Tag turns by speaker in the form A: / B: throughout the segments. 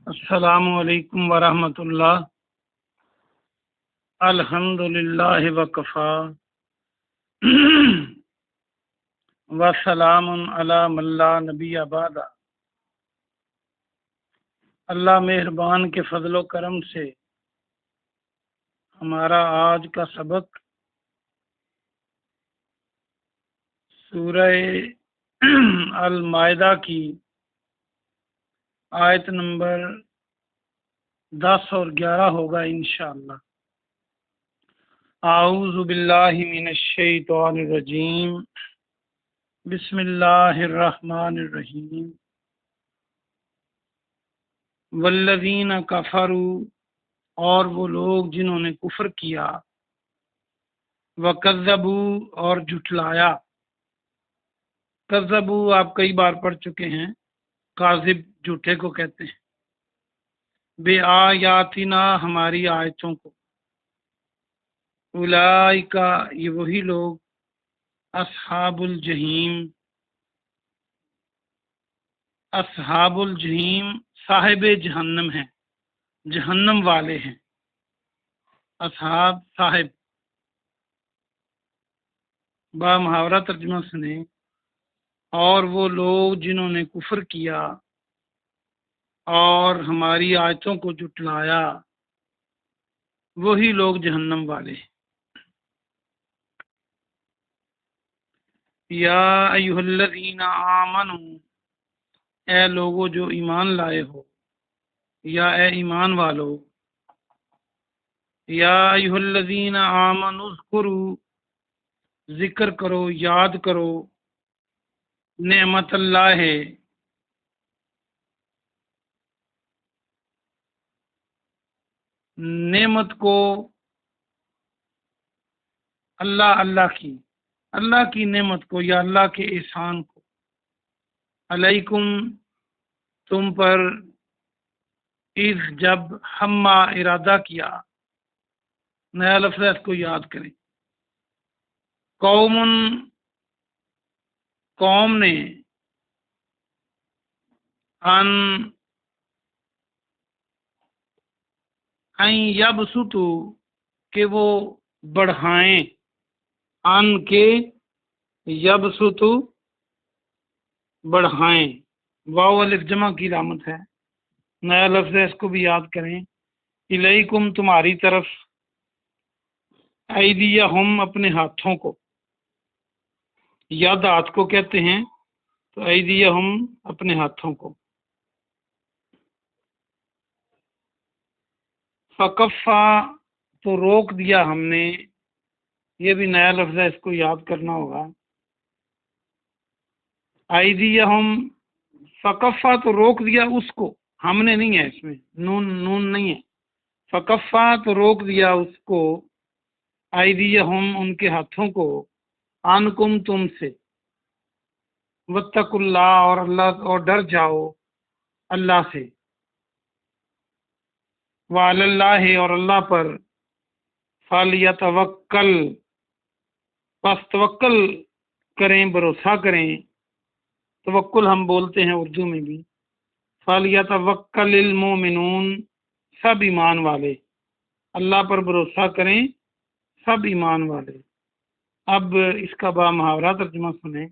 A: السلام علیکم ورحمۃ اللہ۔ الحمد للہ وکفا وسلام علی من لا نبی بعد۔ اللہ مہربان کے فضل و کرم سے ہمارا آج کا سبق سورہ المائدہ کی آیت نمبر 10 اور 11 ہوگا انشاءاللہ۔ اعوذ باللہ من الشیطان الرجیم، بسم اللہ الرحمن الرحیم۔ والذین کفروا، اور وہ لوگ جنہوں نے کفر کیا، وکذبوا، اور جھٹلایا۔ کذبوا آپ کئی بار پڑھ چکے ہیں، کاذب جھوٹے کو کہتے ہیں۔ بے آیاتنا، ہماری آیتوں کو۔ اولئک، یہ وہی لوگ، اصحاب الجحیم، اصحاب الجحیم صاحب جہنم ہیں، جہنم والے ہیں۔ اصحاب صاحب، با محاورہ ترجمہ سنیں۔ اور وہ لوگ جنہوں نے کفر کیا اور ہماری آیتوں کو جھٹلایا، وہی لوگ جہنم والے ہیں۔ یا ایھا الذین آمنوا، اے لوگو جو ایمان لائے ہو، یا اے ایمان والو۔ یا ایھا الذین آمنوا اذکروا، ذکر کرو، یاد کرو، نعمت اللہ ہے، نعمت کو، اللہ کی نعمت کو، یا اللہ کے احسان کو، علیکم، تم پر، اذ جب، ہما ارادہ کیا، نیا لفظ ہے، اس کو یاد کریں۔ قوم نے، ان یبسطوا، کہ وہ بڑھائیں، ان کے یبسطوا، بڑھائیں، واو الف جمع کی علامت ہے، نیا لفظ ہے، اس کو بھی یاد کریں۔ الیکم، تمہاری طرف، ایدیہم، اپنے ہاتھوں کو، ید ہاتھ کو کہتے ہیں، تو ایدیہم، اپنے ہاتھوں کو۔ فکفا، تو روک دیا ہم نے، یہ بھی نیا لفظ ہے، اس کو یاد کرنا ہوگا۔ ایدیہم، فکفا، تو روک دیا اس کو، ہم نے نہیں ہے، اس میں نون نہیں ہے۔ فکفا، تو روک دیا اس کو، ایدیہم، ان کے ہاتھوں کو، عنکم، تم سے۔ واتقوا اللہ، اور ڈر جاؤ اللہ سے۔ وعلی اللہ، اور اللہ پر، فلیتوکل، پس توکل کریں، بھروسہ کریں۔ توکل ہم بولتے ہیں اردو میں بھی۔ فلیتوکل المؤمنون، سب ایمان والے، اللہ پر بھروسہ کریں سب ایمان والے۔ اب اس کا با محاورہ ترجمہ سنیں۔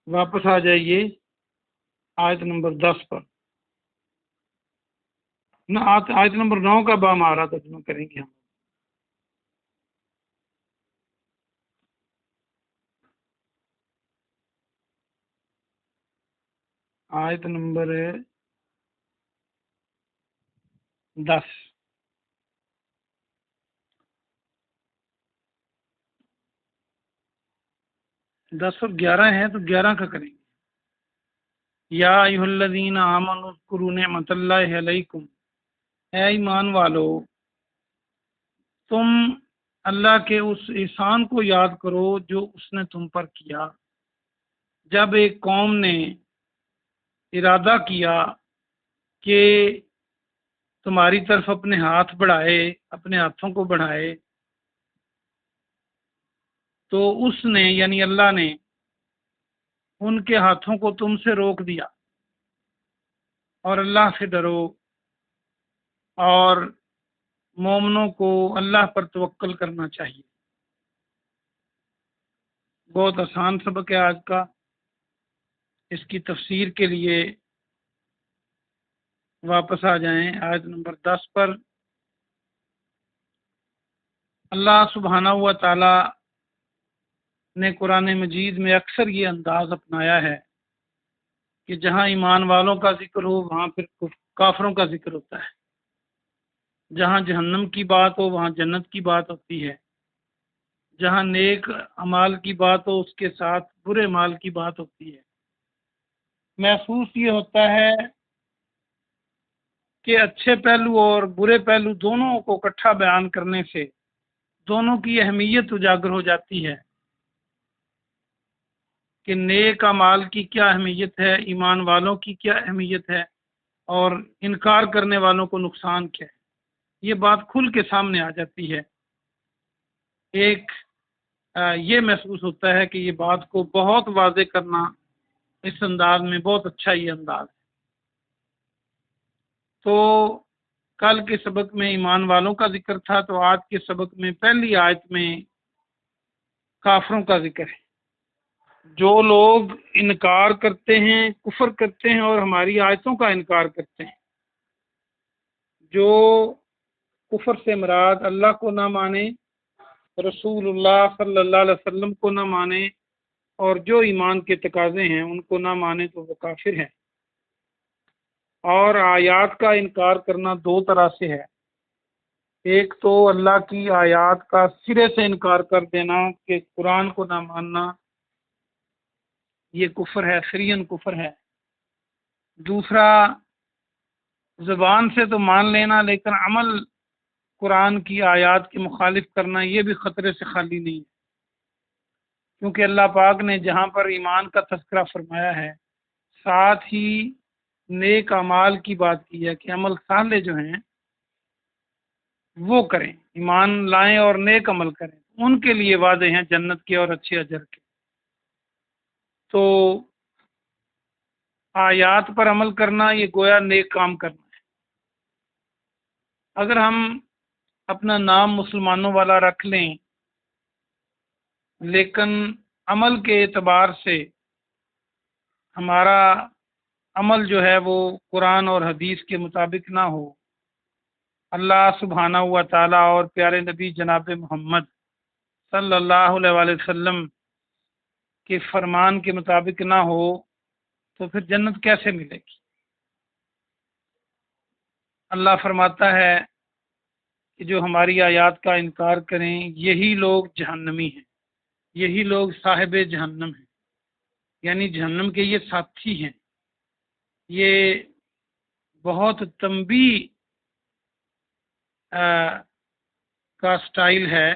A: واپس آ جائیے آیت نمبر 10 پر، نہ آیت نمبر 9 کا با محاورہ ترجمہ کریں گے ہم۔ آیت نمبر 10، 10 اور 11 ہے، تو 11 کا کریں گے۔ یا ایھا الذین آمنوا اذکروا نعمت اللہ علیکم، اے ایمان والو، تم اللہ کے اس احسان کو یاد کرو جو اس نے تم پر کیا، جب ایک قوم نے ارادہ کیا کہ تمہاری طرف اپنے ہاتھ بڑھائے، اپنے ہاتھوں کو بڑھائے، تو اس نے یعنی اللہ نے ان کے ہاتھوں کو تم سے روک دیا۔ اور اللہ سے ڈرو، اور مومنوں کو اللہ پر توکل کرنا چاہیے۔ بہت آسان سبق ہے آج کا۔ اس کی تفسیر کے لیے واپس آ جائیں آیت نمبر 10 پر۔ اللہ سبحانہ و تعالی نے قرآن مجید میں اکثر یہ انداز اپنایا ہے کہ جہاں ایمان والوں کا ذکر ہو وہاں پھر کافروں کا ذکر ہوتا ہے، جہاں جہنم کی بات ہو وہاں جنت کی بات ہوتی ہے، جہاں نیک اعمال کی بات ہو اس کے ساتھ برے اعمال کی بات ہوتی ہے۔ محسوس یہ ہوتا ہے کہ اچھے پہلو اور برے پہلو دونوں کو اکٹھا بیان کرنے سے دونوں کی اہمیت اجاگر ہو جاتی ہے کہ نیک اعمال کی کیا اہمیت ہے، ایمان والوں کی کیا اہمیت ہے، اور انکار کرنے والوں کو نقصان کیا ہے۔ یہ بات کھل کے سامنے آ جاتی ہے۔ ایک یہ محسوس ہوتا ہے کہ یہ بات کو بہت واضح کرنا اس انداز میں بہت اچھا یہ انداز ہے۔ تو کل کے سبق میں ایمان والوں کا ذکر تھا، تو آج کے سبق میں پہلی آیت میں کافروں کا ذکر ہے۔ جو لوگ انکار کرتے ہیں، کفر کرتے ہیں اور ہماری آیتوں کا انکار کرتے ہیں، جو کفر سے مراد اللہ کو نہ مانے، رسول اللہ صلی اللہ علیہ وسلم کو نہ مانے، اور جو ایمان کے تقاضے ہیں ان کو نہ مانے، تو وہ کافر ہیں۔ اور آیات کا انکار کرنا دو طرح سے ہے۔ ایک تو اللہ کی آیات کا سرے سے انکار کر دینا کہ قرآن کو نہ ماننا، یہ کفر ہے، سرین کفر ہے۔ دوسرا زبان سے تو مان لینا لیکن عمل قرآن کی آیات کے مخالف کرنا، یہ بھی خطرے سے خالی نہیں ہے، کیونکہ اللہ پاک نے جہاں پر ایمان کا تذکرہ فرمایا ہے ساتھ ہی نیک اعمال کی بات کی ہے کہ عمل صالح جو ہیں وہ کریں، ایمان لائیں اور نیک عمل کریں، ان کے لیے وعدے ہیں جنت کے اور اچھے اجر کے۔ تو آیات پر عمل کرنا یہ گویا نیک کام کرنا ہے۔ اگر ہم اپنا نام مسلمانوں والا رکھ لیں لیکن عمل کے اعتبار سے ہمارا عمل جو ہے وہ قرآن اور حدیث کے مطابق نہ ہو، اللہ سبحانہ و تعالیٰ اور پیارے نبی جناب محمد صلی اللہ علیہ وآلہ وسلم کے فرمان کے مطابق نہ ہو، تو پھر جنت کیسے ملے گی؟ اللہ فرماتا ہے کہ جو ہماری آیات کا انکار کریں یہی لوگ جہنمی ہیں، یہی لوگ صاحب جہنم ہیں، یعنی جہنم کے یہ ساتھی ہیں۔ یہ بہت تنبیہ کا سٹائل ہے۔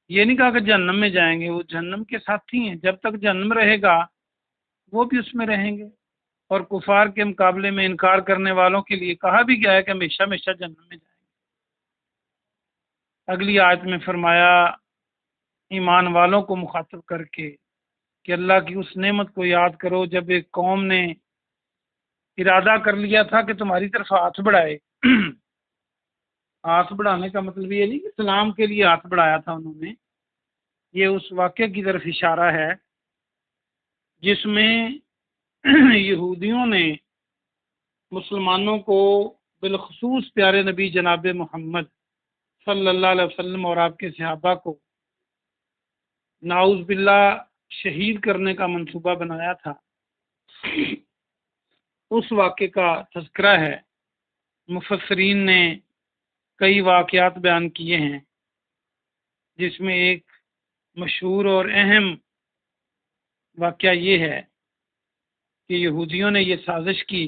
A: یہ نہیں کہا کہ جہنم میں جائیں گے، وہ جہنم کے ساتھی ہیں، جب تک جہنم رہے گا وہ بھی اس میں رہیں گے، اور کفار کے مقابلے میں انکار کرنے والوں کے لیے کہا بھی گیا ہے کہ ہمیشہ ہمیشہ جہنم میں جائیں گے۔ اگلی آیت میں فرمایا ایمان والوں کو مخاطب کر کے کہ اللہ کی اس نعمت کو یاد کرو جب ایک قوم نے ارادہ کر لیا تھا کہ تمہاری طرف ہاتھ بڑھائے۔ ہاتھ بڑھانے کا مطلب یہ نہیں کہ سلام کے لیے ہاتھ بڑھایا تھا انہوں نے، یہ اس واقعے کی طرف اشارہ ہے جس میں یہودیوں نے مسلمانوں کو بالخصوص پیارے نبی جناب محمد صلی اللہ علیہ وسلم اور آپ کے صحابہ کو نعوذ باللہ شہید کرنے کا منصوبہ بنایا تھا۔ اس واقعے کا تذکرہ ہے۔ مفسرین نے کئی واقعات بیان کیے ہیں، جس میں ایک مشہور اور اہم واقعہ یہ ہے کہ یہودیوں نے یہ سازش کی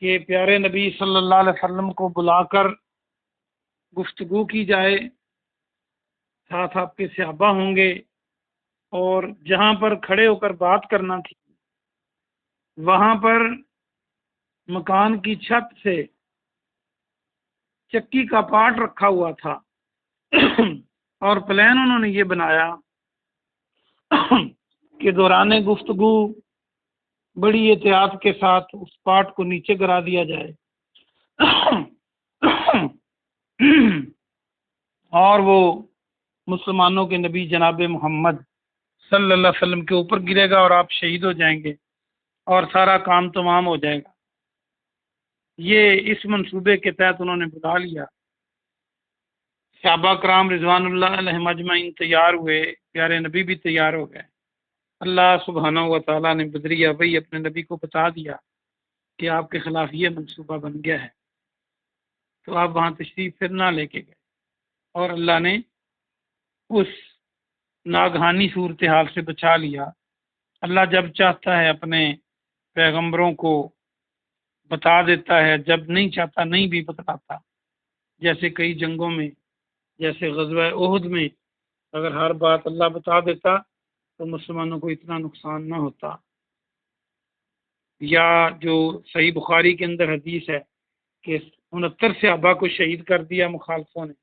A: کہ پیارے نبی صلی اللہ علیہ وسلم کو بلا کر گفتگو کی جائے، ساتھ آپ کے صحابہ ہوں گے، اور جہاں پر کھڑے ہو کر بات کرنا تھی وہاں پر مکان کی چھت سے چکی کا پارٹ رکھا ہوا تھا اور پلان انہوں نے یہ بنایا کہ دوران گفتگو بڑی احتیاط کے ساتھ اس پارٹ کو نیچے گرا دیا جائے اور وہ مسلمانوں کے نبی جناب محمد صلی اللہ علیہ وسلم کے اوپر گرے گا اور آپ شہید ہو جائیں گے اور سارا کام تمام ہو جائے گا۔ یہ اس منصوبے کے تحت انہوں نے بلا لیا۔ صحابہ کرام رضوان اللہ علیہ مجمعین تیار ہوئے، پیارے نبی بھی تیار ہو گئے۔ اللہ سبحانہ و تعالیٰ نے بدریہ وحی اپنے نبی کو بتا دیا کہ آپ کے خلاف یہ منصوبہ بن گیا ہے، تو آپ وہاں تشریف پھر نہ لے کے گئے، اور اللہ نے اس ناگہانی صورتحال سے بچا لیا۔ اللہ جب چاہتا ہے اپنے پیغمبروں کو بتا دیتا ہے، جب نہیں چاہتا نہیں بھی بتلاتا۔ جیسے کئی جنگوں میں، جیسے غزوہ احد میں، اگر ہر بات اللہ بتا دیتا تو مسلمانوں کو اتنا نقصان نہ ہوتا۔ یا جو صحیح بخاری کے اندر حدیث ہے کہ 69 صحابہ کو شہید کر دیا مخالفوں نے،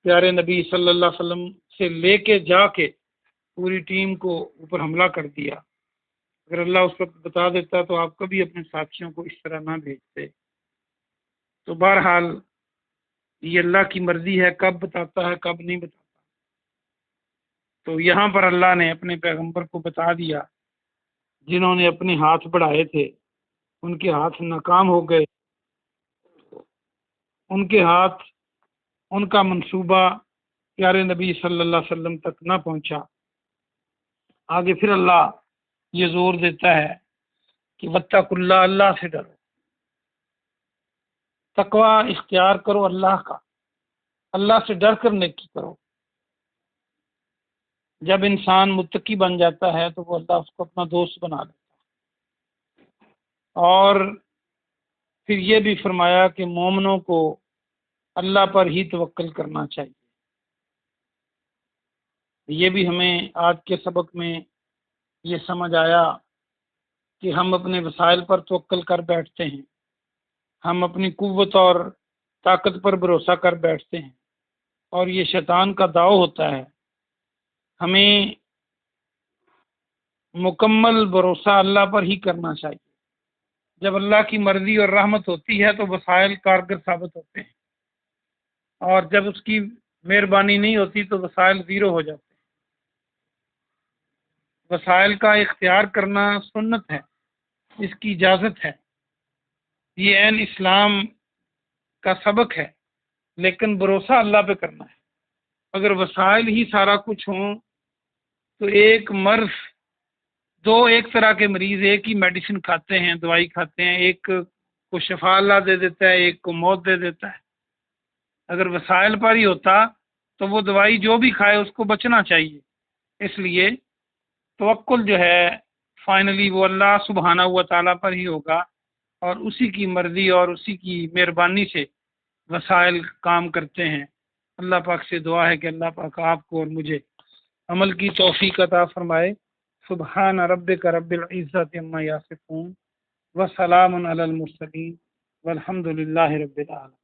A: پیارے نبی صلی اللہ علیہ وسلم سے لے کے جا کے پوری ٹیم کو اوپر حملہ کر دیا۔ اگر اللہ اس وقت بتا دیتا تو آپ کبھی اپنے ساتھیوں کو اس طرح نہ بھیجتے۔ تو بہرحال یہ اللہ کی مرضی ہے، کب بتاتا ہے کب نہیں بتاتا۔ تو یہاں پر اللہ نے اپنے پیغمبر کو بتا دیا، جنہوں نے اپنے ہاتھ بڑھائے تھے ان کے ہاتھ ناکام ہو گئے، ان کے ہاتھ، ان کا منصوبہ پیارے نبی صلی اللہ علیہ وسلم تک نہ پہنچا۔ آگے پھر اللہ یہ زور دیتا ہے کہ واتقوا اللہ، اللہ سے ڈرو، تقوی اختیار کرو اللہ کا، اللہ سے ڈر کر نیکی کرو۔ جب انسان متقی بن جاتا ہے تو وہ اللہ اس کو اپنا دوست بنا لیتا ہے۔ اور پھر یہ بھی فرمایا کہ مومنوں کو اللہ پر ہی توکل کرنا چاہیے۔ یہ بھی ہمیں آج کے سبق میں یہ سمجھ آیا کہ ہم اپنے وسائل پر توکل کر بیٹھتے ہیں، ہم اپنی قوت اور طاقت پر بھروسہ کر بیٹھتے ہیں، اور یہ شیطان کا داؤ ہوتا ہے۔ ہمیں مکمل بھروسہ اللہ پر ہی کرنا چاہیے۔ جب اللہ کی مرضی اور رحمت ہوتی ہے تو وسائل کارگر ثابت ہوتے ہیں، اور جب اس کی مہربانی نہیں ہوتی تو وسائل زیرو ہو جاتے ہیں۔ وسائل کا اختیار کرنا سنت ہے، اس کی اجازت ہے، یہ عین اسلام کا سبق ہے، لیکن بھروسہ اللہ پہ کرنا ہے۔ اگر وسائل ہی سارا کچھ ہوں تو ایک مرض، ایک طرح کے مریض ایک ہی میڈیسن کھاتے ہیں، دوائی کھاتے ہیں، ایک کو شفا اللہ دے دیتا ہے، ایک کو موت دے دیتا ہے۔ اگر وسائل پر ہی ہوتا تو وہ دوائی جو بھی کھائے اس کو بچنا چاہیے۔ اس لیے توکل جو ہے فائنلی وہ اللہ سبحانہ و تعالیٰ پر ہی ہوگا، اور اسی کی مرضی اور اسی کی مہربانی سے وسائل کام کرتے ہیں۔ اللہ پاک سے دعا ہے کہ اللہ پاک آپ کو اور مجھے عمل کی توفیق عطا فرمائے۔ سبحان ربک رب العزت عما یصفون وسلام علی المرسلین والحمد للہ رب العالمین۔